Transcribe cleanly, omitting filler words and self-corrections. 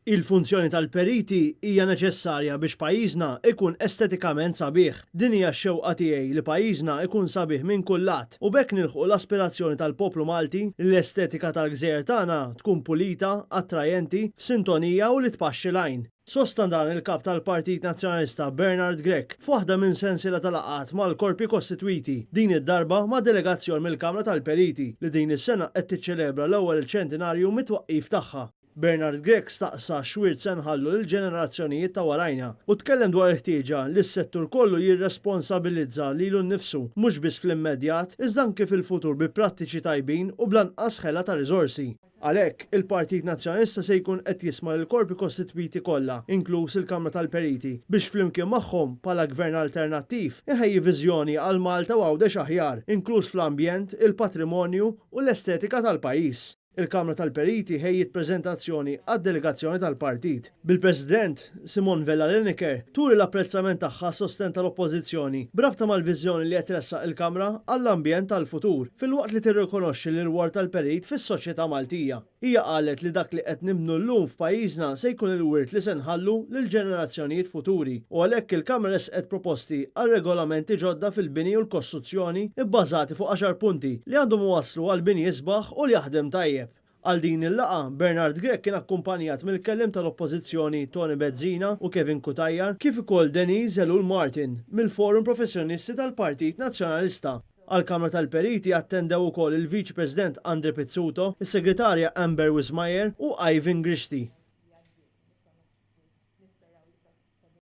Il-funzjoni tal-periti hija neċessarja biex pajjiżna ikun estetikament sabiħ. Din hija x-xewqa tiegħi li pajjiżna ikun sabiħ minn kull lat u bekk nilħu l-aspirazzjoni tal-poplu Malti li l-estetika tal-gżejjer tagħna tkun pulita, attrajenti, f'sintonija u li tpaxxi l-għajn. Sostan dan il-kap tal-Partit Nazzjonalista Bernard Grech f'waħda minn sensiela tal-laqgħat mal-korpi kostitwiti din id-darba ma' delegazzjon mill-Kamra tal-Periti li din is-sena qed tiċċelebra l-ewwel il-ċentenarju mit-twaqqif tagħha. Bernard Grech staqsa xwirt se nħallu lill-ġenerazzjonijiet ta' warajna u tkellem dwar il-ħtieġa li s-settur kollu jirresponsabilizza lilu nnifsu mhux biss fl-immedjat iżda anke fil-futur bi prattiċi tajbin u blanqas ħela ta' riżorsi. Għalhekk, il-Partit Nazzjonalista se jkun qed jisma' lill-korpi kostitwiti kollha, inkluż il-Kamra tal-Periti, biex flimkien magħhom bħala gvern alternattiv iħejji viżjoni għal Malta u għawdex aħjar, inkluż fl-ambjent, il-patrimonju u l-estetika tal-pajjiż. Il-Kamra tal-Periti ħejjit preżentazzjoni għad-delegazzjoni tal-partit. Bil-President Simon Vella Lineker turi l-apprezzament tagħha sosten tal-Oppożizzjoni brabta mal-viżjoni li qed tressaq il-Kamra għall-ambjent tal-futur filwaqt li tirrikonoxxi l-irwol tal-Perit fis-soċjetà Maltija. Hija qalet li dak li qed nibnu llum f'pajjiżna se jkun il-wirt li se nħallu lill-ġenerazzjonijiet futuri u għalhekk il-Kamra resqet proposti għal regolamenti ġodda fil-bini u l-kostruzzjoni bbażati fuq 10 punti li għandhom waslu għal bini jisbaħ u li jaħdem tajjeb. Għal din il-laqa, Bernard Grech kien akkumpanjat mill-kellim tal-Oppożizzjoni Tony Bezzina u Kevin Kutajjar kif ukoll Denise Elul Martin mill-Forum Professjonisti tal-Partit Nazzjonalista. Għall-Kamra tal-Periti attendew ukoll il-Viċi President Andre Pizzuto, is-Segretarja Amber Wismajer u Ivan Grishti.